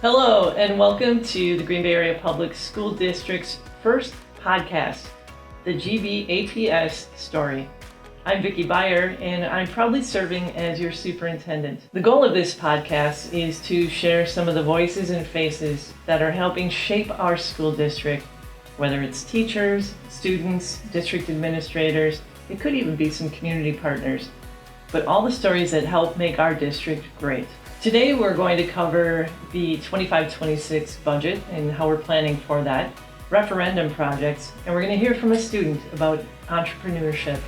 Hello, and welcome to the Green Bay Area Public School District's first podcast, the GBAPS Story. I'm Vicki Bayer, and I'm proudly serving as your superintendent. The goal of this podcast is to share some of the voices and faces that are helping shape our school district, whether it's teachers, students, district administrators, it could even be some community partners, but all the stories that help make our district great. Today we're going to cover the 25-26 budget and how we're planning for that, referendum projects, and we're going to hear from a student about entrepreneurship.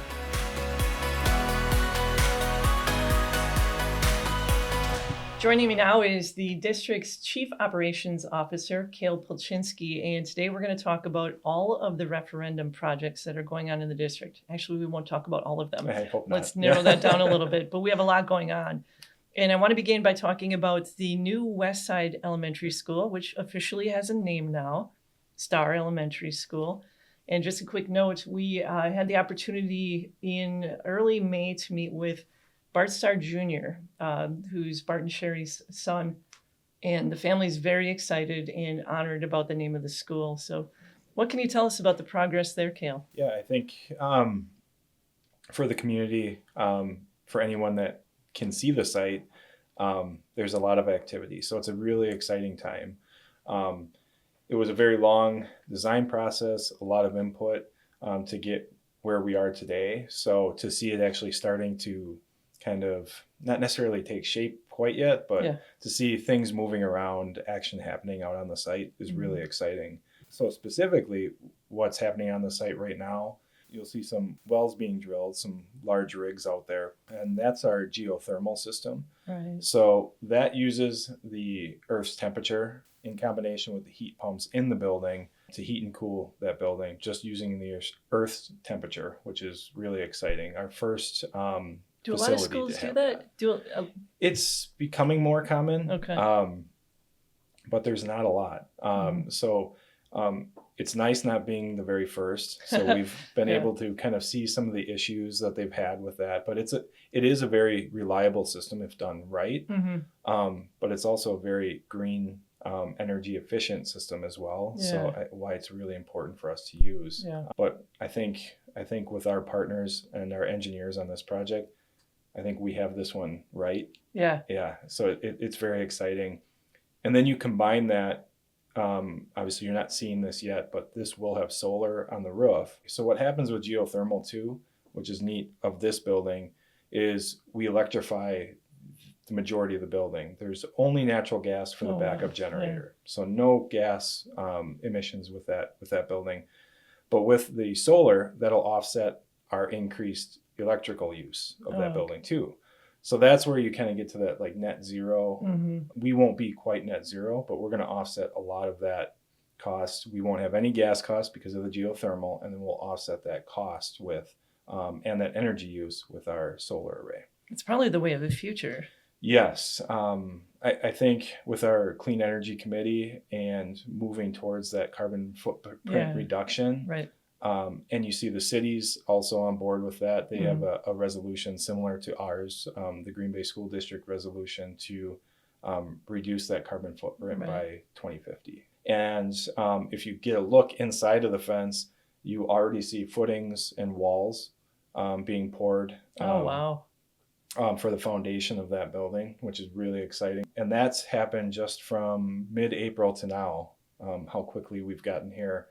Joining me now is the district's Chief Operations Officer, Cale Pulczinski, and today we're going to talk about all of the referendum projects that are going on in the district. Actually, we won't talk about all of them. I hope not. Let's narrow that down a little bit, but we have a lot going on. And I want to begin by talking about the new West Side Elementary School, which officially has a name now, Star Elementary School. And just a quick note, we had the opportunity in early May to meet with Bart Starr Jr., who's Bart and Sherry's son. And the family's very excited and honored about the name of the school. So what can you tell us about the progress there, Cale? Yeah, I think for the community, for anyone that can see the site, there's a lot of activity. So it's a really exciting time. It was a very long design process, a lot of input to get where we are today. So to see it actually starting to kind of not necessarily take shape quite yet, but to see things moving around, action happening out on the site is really exciting. So specifically, what's happening on the site right now, you'll see some wells being drilled, some large rigs out there, and that's our geothermal system. Right. So that uses the Earth's temperature in combination with the heat pumps in the building to heat and cool that building, just using the Earth's temperature, which is really exciting. Our first Do a lot of schools do that? It's becoming more common, but there's not a lot. It's nice not being the very first. So we've been able to kind of see some of the issues that they've had with that. But it is a very reliable system if done right. But it's also a very green, energy efficient system as well. Yeah. So why it's really important for us to use. Yeah. But I think with our partners and our engineers on this project, I think we have this one right. Yeah. Yeah. So it's very exciting. And then you combine that. Obviously you're not seeing this yet, but this will have solar on the roof. So what happens with geothermal too, which is neat of this building, is we electrify the majority of the building. There's only natural gas for the backup generator. So no gas emissions with that building. But with the solar, that'll offset our increased electrical use of that building too. So that's where you kind of get to that like net zero. We won't be quite net zero, but we're going to offset a lot of that cost. We won't have any gas costs because of the geothermal, and then we'll offset that cost with and that energy use with our solar array. It's probably the way of the future. Yes. I think with our clean energy committee and moving towards that carbon footprint reduction, right. And you see the cities also on board with that. They have a resolution similar to ours, the Green Bay School District resolution to reduce that carbon footprint by 2050. And if you get a look inside of the fence, you already see footings and walls being poured for the foundation of that building, which is really exciting. And that's happened just from mid-April to now, how quickly we've gotten here.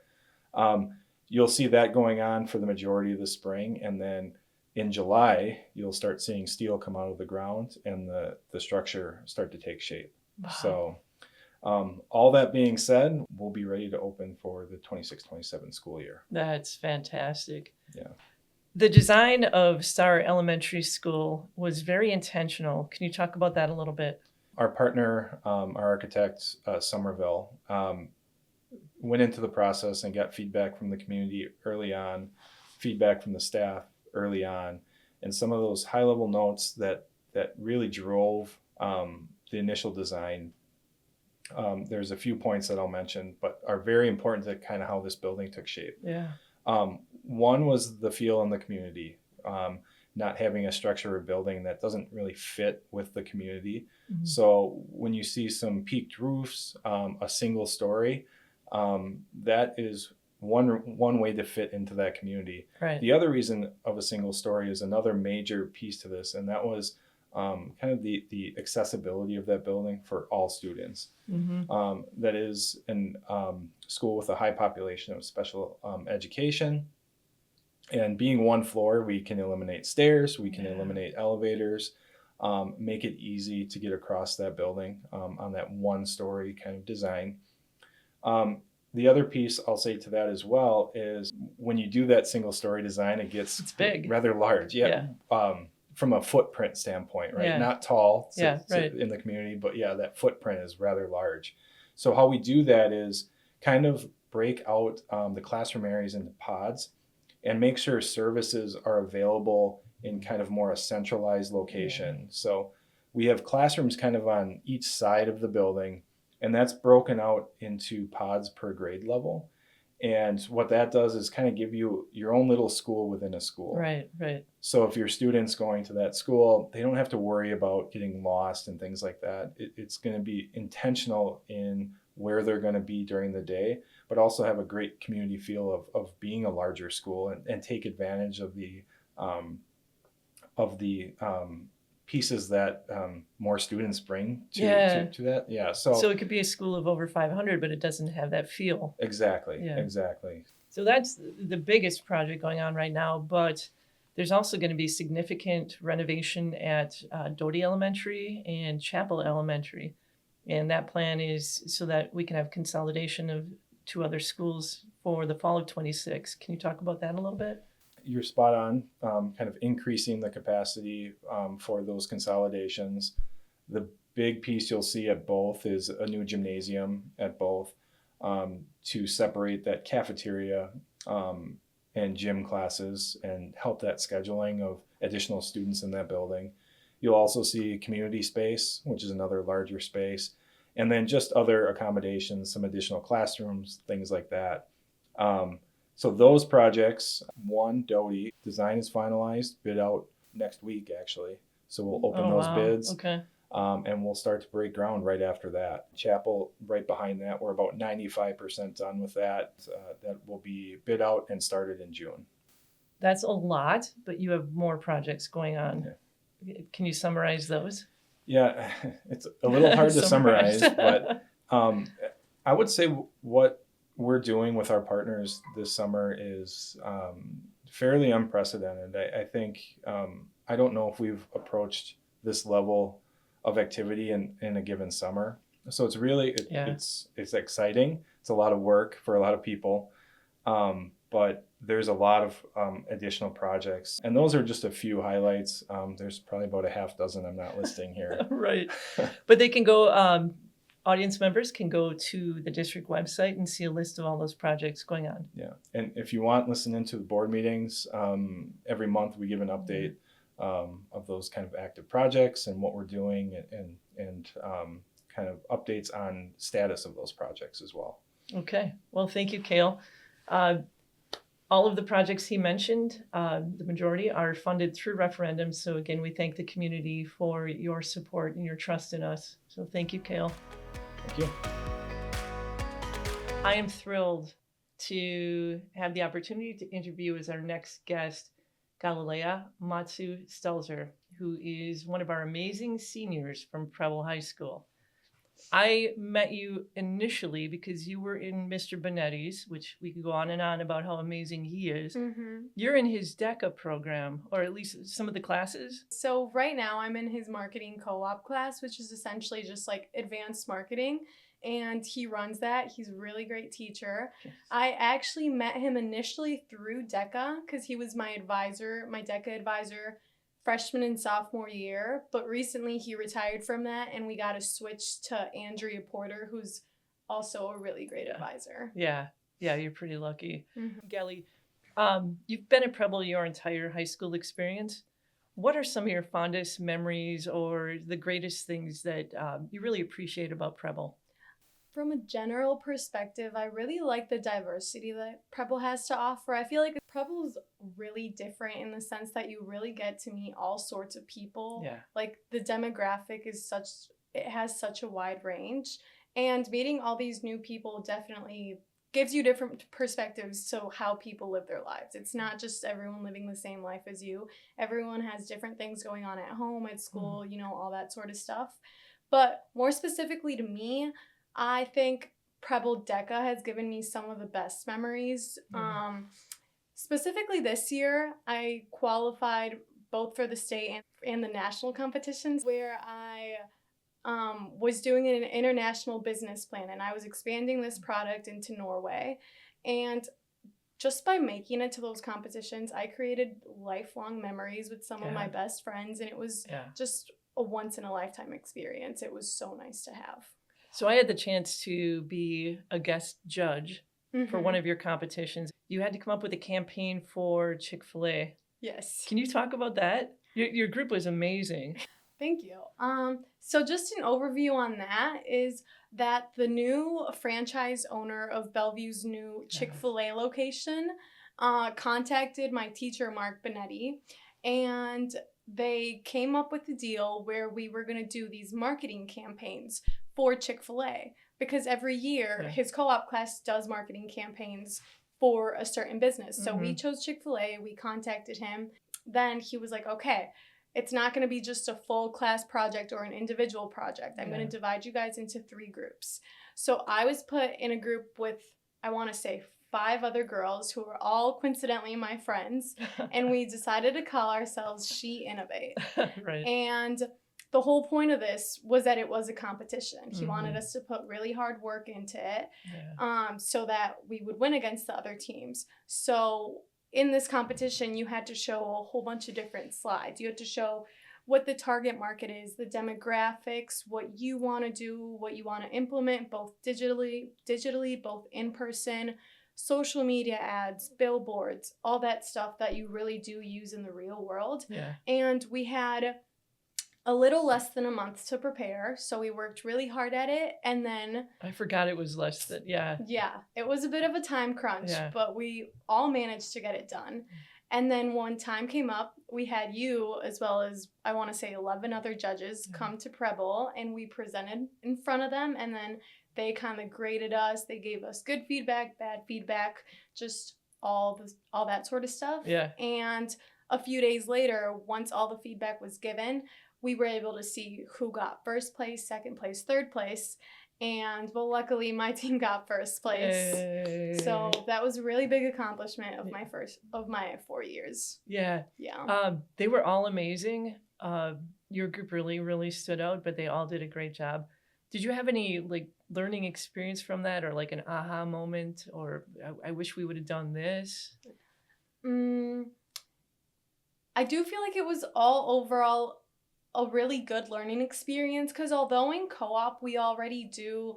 You'll see that going on for the majority of the spring. And then in July, you'll start seeing steel come out of the ground and the structure start to take shape. Wow. So all that being said, we'll be ready to open for the 26-27 school year. That's fantastic. Yeah. The design of Star Elementary School was very intentional. Can you talk about that a little bit? Our partner, our architect, Somerville, went into the process and got feedback from the community early on, feedback from the staff early on, and some of those high-level notes that really drove the initial design. There's a few points that I'll mention, but are very important to kind of how this building took shape. Yeah. One was the feel in the community. not having a structure or building that doesn't really fit with the community. Mhm. So when you see some peaked roofs, a single story, that is one way to fit into that community. Right. The other reason of a single story is another major piece to this, and that was kind of the accessibility of that building for all students. Mm-hmm. That is an school with a high population of special education. And being one floor, we can eliminate stairs, we can eliminate elevators, make it easy to get across that building on that one story kind of design. The other piece I'll say to that as well is when you do that single story design, it's big, rather large. Yeah. From a footprint standpoint, right? Yeah. Not tall right. in the community, but that footprint is rather large. So how we do that is kind of break out the classroom areas into pods and make sure services are available in kind of more a centralized location. Yeah. So we have classrooms kind of on each side of the building, and that's broken out into pods per grade level. And what that does is kind of give you your own little school within a school. Right. So if your student's going to that school, they don't have to worry about getting lost and things like that. It's going to be intentional in where they're going to be during the day, but also have a great community feel of being a larger school and take advantage of the pieces that more students bring to that. Yeah. So it could be a school of over 500, but it doesn't have that feel. Exactly. So that's the biggest project going on right now, but there's also going to be significant renovation at Doty Elementary and Chapel Elementary. And that plan is so that we can have consolidation of 2 other schools for the fall of 26. Can you talk about that a little bit? You're spot on, kind of increasing the capacity for those consolidations. The big piece you'll see at both is a new gymnasium at both to separate that cafeteria and gym classes and help that scheduling of additional students in that building. You'll also see community space, which is another larger space, and then just other accommodations, some additional classrooms, things like that. So those projects, one, Doty, design is finalized, bid out next week, actually. So we'll open those bids. Okay. And we'll start to break ground right after that. Chapel, right behind that, we're about 95% done with that. That will be bid out and started in June. That's a lot, but you have more projects going on. Yeah. Can you summarize those? Yeah, it's a little hard to summarize, but I would say what we're doing with our partners this summer is fairly unprecedented. I think, I don't know if we've approached this level of activity in a given summer. So it's really, it's exciting. It's a lot of work for a lot of people. But there's a lot of additional projects, and those are just a few highlights. There's probably about a half dozen I'm not listing here. Right. But they can go, audience members can go to the district website and see a list of all those projects going on. Yeah. And if you want, listen into the board meetings. Every month we give an update of those kind of active projects and what we're doing and kind of updates on status of those projects as well. Okay. Well, thank you, Cale. All of the projects he mentioned, the majority are funded through Referendum. So again, we thank the community for your support and your trust in us. So thank you, Cale. Thank you. I am thrilled to have the opportunity to interview as our next guest, Galilea Matus-Stulzer, who is one of our amazing seniors from Preble High School. I met you initially because you were in Mr. Bonetti's, which we could go on and on about how amazing he is. Mm-hmm. You're in his DECA program, or at least some of the classes. So right now I'm in his marketing co-op class, which is essentially just like advanced marketing. And he runs that. He's a really great teacher. Yes. I actually met him initially through DECA because he was my advisor, my DECA advisor, freshman and sophomore year, but recently he retired from that and we got a switch to Andrea Porter, who's also a really great advisor. Yeah, you're pretty lucky. Mm-hmm. Gallie, you've been at Preble your entire high school experience. What are some of your fondest memories or the greatest things that you really appreciate about Preble? From a general perspective, I really like the diversity that Preble has to offer. I feel like Preble is really different in the sense that you really get to meet all sorts of people. Yeah. Like the demographic is it has such a wide range. And meeting all these new people definitely gives you different perspectives to how people live their lives. It's not just everyone living the same life as you. Everyone has different things going on at home, at school, all that sort of stuff. But more specifically to me, I think Preble DECA has given me some of the best memories. Specifically this year, I qualified both for the state and the national competitions where I was doing an international business plan, and I was expanding this product into Norway. And just by making it to those competitions, I created lifelong memories with some of my best friends, and it was just a once-in-a-lifetime experience. It was so nice to have. So I had the chance to be a guest judge for one of your competitions. You had to come up with a campaign for Chick-fil-A. Yes. Can you talk about that? Your group was amazing. Thank you. So just an overview on that is that the new franchise owner of Bellevue's new Chick-fil-A location contacted my teacher, Mark Benetti, and they came up with a deal where we were going to do these marketing campaigns for Chick-fil-A because every year his co-op class does marketing campaigns for a certain business. So we chose Chick-fil-A, we contacted him. Then he was like, okay, it's not going to be just a full class project or an individual project. I'm going to divide you guys into 3 groups. So I was put in a group with, I want to say, 5 other girls who were all coincidentally my friends. And we decided to call ourselves She Innovate. Right. And the whole point of this was that it was a competition. He wanted us to put really hard work into it so that we would win against the other teams. So in this competition, you had to show a whole bunch of different slides. You had to show what the target market is, the demographics, what you want to do, what you want to implement, both digitally, both in person, social media ads, billboards, all that stuff that you really do use in the real world. Yeah. And we had a little less than a month to prepare, so we worked really hard at it, and then I forgot it was less than, it was a bit of a time crunch, but we all managed to get it done. And then when time came up, we had you, as well as, I want to say, 11 other judges come to Preble, and we presented in front of them, and then they kind of graded us. They gave us good feedback, bad feedback, just all that sort of stuff. Yeah. And a few days later, once all the feedback was given, we were able to see who got first place, second place, third place. And well, luckily my team got first place. Yay. So that was a really big accomplishment of my 4 years. Yeah. Yeah. They were all amazing. Your group really, really stood out, but they all did a great job. Did you have any learning experience from that, or an aha moment, or I wish we would have done this? I do feel like it was all overall a really good learning experience, because although in co-op we already do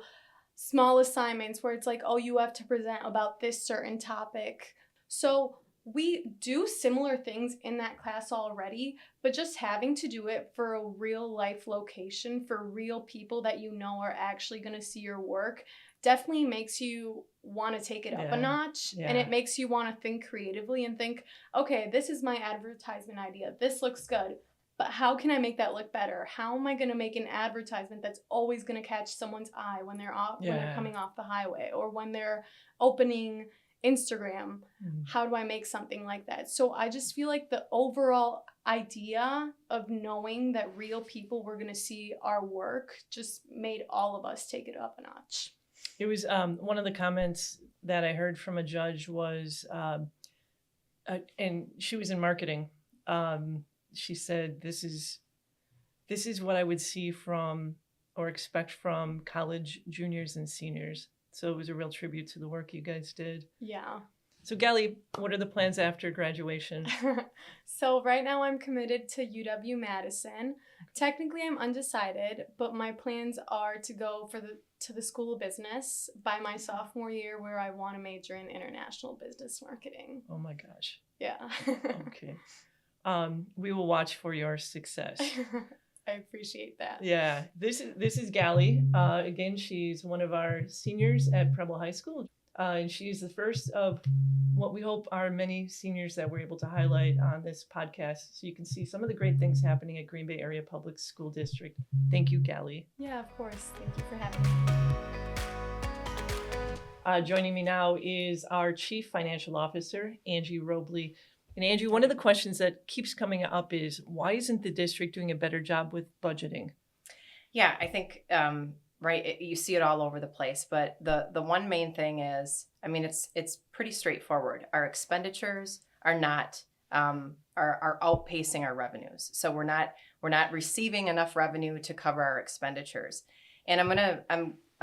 small assignments where it's like, oh, you have to present about this certain topic. So we do similar things in that class already, but just having to do it for a real life location for real people that are actually going to see your work definitely makes you want to take it up a notch. And it makes you want to think creatively and think, okay, this is my advertisement idea. This looks good. But how can I make that look better? How am I going to make an advertisement that's always going to catch someone's eye when they're coming off the highway, or when they're opening Instagram? How do I make something like that? So I just feel like the overall idea of knowing that real people were going to see our work just made all of us take it up a notch. It was one of the comments that I heard from a judge was, and she was in marketing. She said, this is what I would see from or expect from college juniors and seniors. So it was a real tribute to the work you guys did. Yeah. So Gallie, what are the plans after graduation? So right now I'm committed to UW-Madison. Technically I'm undecided, but my plans are to go to the School of Business by my sophomore year, where I want to major in international business marketing. Oh my gosh. Yeah. Okay. We will watch for your success. I appreciate that. Yeah, this is Gallie. Again, she's one of our seniors at Preble High School, and she's the first of what we hope are many seniors that we're able to highlight on this podcast, so you can see some of the great things happening at Green Bay Area Public School District. Thank you, Gallie. Yeah, of course. Thank you for having me. Joining me now is our Chief Financial Officer, Angie Roble. And Angie, one of the questions that keeps coming up is, why isn't the district doing a better job with budgeting? Yeah, I think, right, you see it all over the place, but the one main thing is, I mean, it's pretty straightforward. Our expenditures are not, are outpacing our revenues. So we're not receiving enough revenue to cover our expenditures. And I'm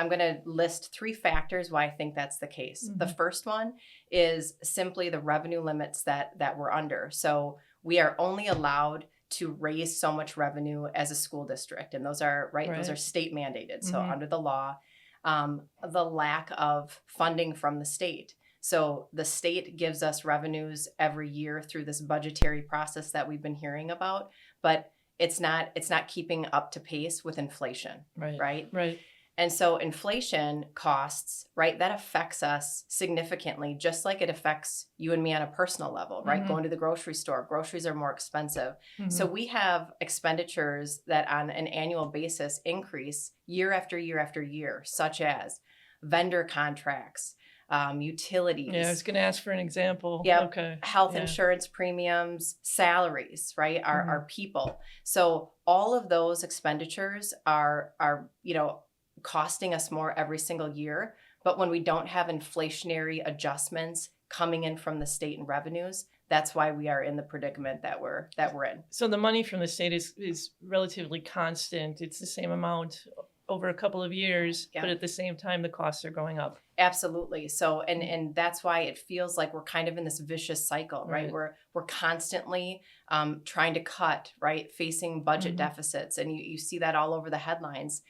going to list 3 factors why I think that's the case. Mm-hmm. The first one is simply the revenue limits that we're under. So we are only allowed to raise so much revenue as a school district. And those are, those are state mandated. So under the law, the lack of funding from the state. So the state gives us revenues every year through this budgetary process that we've been hearing about, but it's not keeping up to pace with inflation, right? And so inflation costs, right, that affects us significantly, just like it affects you and me on a personal level, right? Going to the grocery store, groceries are more expensive. So we have expenditures that on an annual basis increase year after year after year, such as vendor contracts, utilities. Yeah, I was going to ask for an example. Yep. Okay. Health insurance premiums, salaries, right? Our people. So all of those expenditures are costing us more every single year. But when we don't have inflationary adjustments coming in from the state and revenues, that's why we are in the predicament that we're in. So the money from the state is relatively constant. It's the same amount over a couple of years, but at the same time, the costs are going up. Absolutely. So, and that's why it feels like we're kind of in this vicious cycle, right? We're constantly trying to cut, right? Facing budget deficits. And you see that all over the headlines,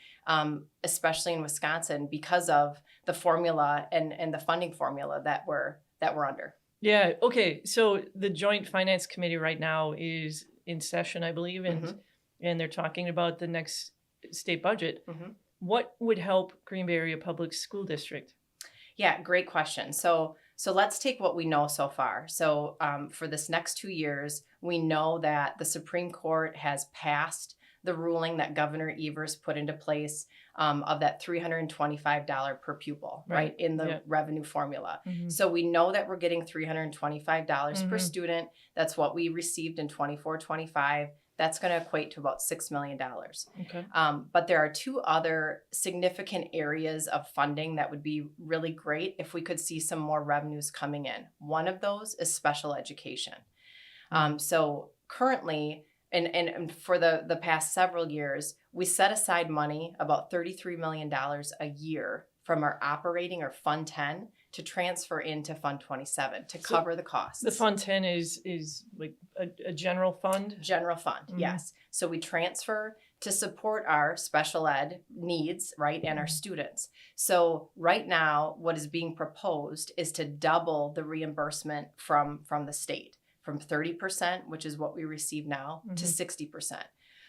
especially in Wisconsin, because of the formula and the funding formula that we're under. Yeah. Okay. So the Joint Finance Committee right now is in session, I believe, and they're talking about the next state budget. What would help Green Bay Area Public School District? Yeah, great question. So let's take what we know so far. So for this next 2 years, we know that the Supreme Court has passed the ruling that Governor Evers put into place of that $325 per pupil, right, in the revenue formula. So we know that we're getting $325 per student. That's what we received in 24-25. That's going to equate to about $6 million. Okay. But there are 2 other significant areas of funding that would be really great if we could see some more revenues coming in. One of those is special education. So currently, and for the past several years, we set aside money, about $33 million a year from our operating or Fund 10 to transfer into Fund 27 to cover the costs. The Fund 10 is like a general fund? General fund, yes. So we transfer to support our special ed needs, right, and our students. So right now, what is being proposed is to double the reimbursement from the state, from 30%, which is what we receive now, to 60%,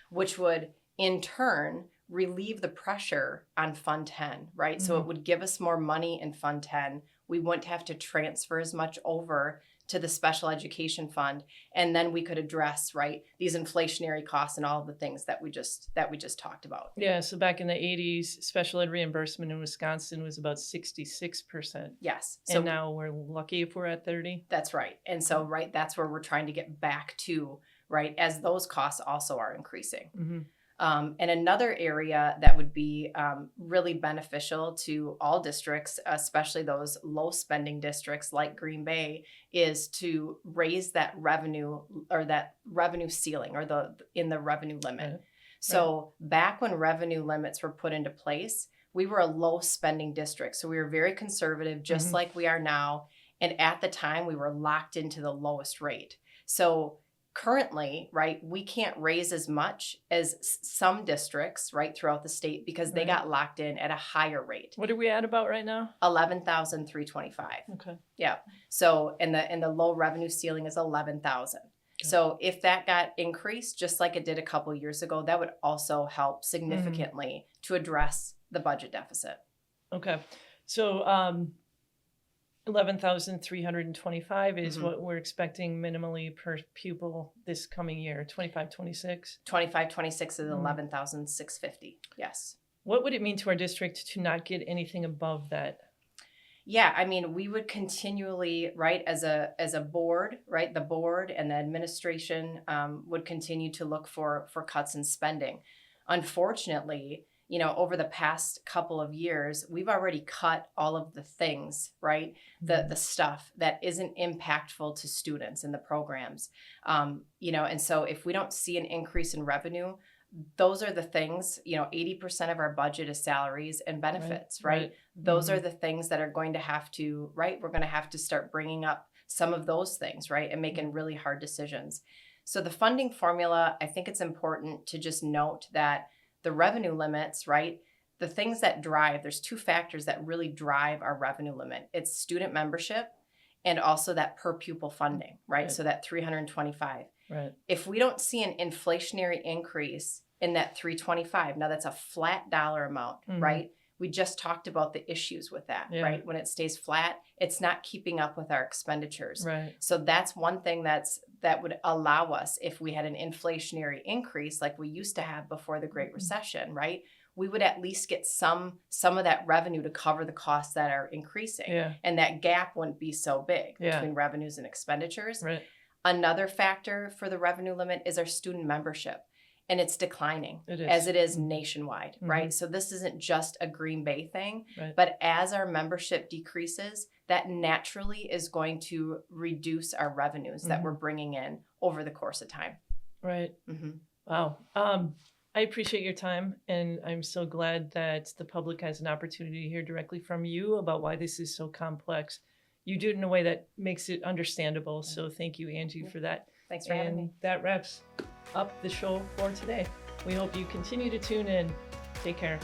which would in turn relieve the pressure on Fund 10, right? So it would give us more money in Fund 10. We wouldn't have to transfer as much over to the special education fund, and then we could address, right, these inflationary costs and all of the things that we just talked about. Yeah, so back in the 80s, special ed reimbursement in Wisconsin was about 66%. Yes. So and now we're lucky if we're at 30. That's right. And so, right, that's where we're trying to get back to, right, as those costs also are increasing. And another area that would be really beneficial to all districts, especially those low spending districts like Green Bay, is to raise that revenue or that revenue ceiling or in the revenue limit. So back when revenue limits were put into place, we were a low spending district. So we were very conservative, just like we are now. And at the time, we were locked into the lowest rate. So currently, right, we can't raise as much as some districts, right, throughout the state because they got locked in at a higher rate. What are we at about right now? $11,325. Okay. Yeah. So and the low revenue ceiling is $11,000. So if that got increased, just like it did a couple years ago, that would also help significantly to address the budget deficit. Okay. So 11,325 is what we're expecting minimally per pupil this coming year, 25-26. 25-26 is 11,650. Yes. What would it mean to our district to not get anything above that? Yeah, I mean, we would continually, right, as a board, right, the board and the administration would continue to look for cuts in spending. Unfortunately, you know, over the past couple of years, we've already cut all of the things, right, the stuff that isn't impactful to students in the programs, you know, and so if we don't see an increase in revenue, those are the things, you know, 80% of our budget is salaries and benefits, right? Those are the things that are going to have to, right? We're going to have to start bringing up some of those things, right? And making really hard decisions. So the funding formula, I think it's important to just note that the revenue limits, right? The things that drive, there's two factors that really drive our revenue limit. It's student membership and also that per pupil funding, right? So that 325. Right. If we don't see an inflationary increase in that 325, now that's a flat dollar amount, right? We just talked about the issues with that, right? When it stays flat, it's not keeping up with our expenditures. Right. So that's one thing that would allow us, if we had an inflationary increase like we used to have before the Great Recession, right? We would at least get some of that revenue to cover the costs that are increasing. Yeah. And that gap wouldn't be so big between revenues and expenditures. Right. Another factor for the revenue limit is our student membership, and it's declining as it is nationwide, right? So this isn't just a Green Bay thing, but as our membership decreases, that naturally is going to reduce our revenues that we're bringing in over the course of time. Right. Wow. I appreciate your time, and I'm so glad that the public has an opportunity to hear directly from you about why this is so complex. You do it in a way that makes it understandable. So thank you, Angie, for that. Thanks for having me. That wraps up the show for today. We hope you continue to tune in. Take care.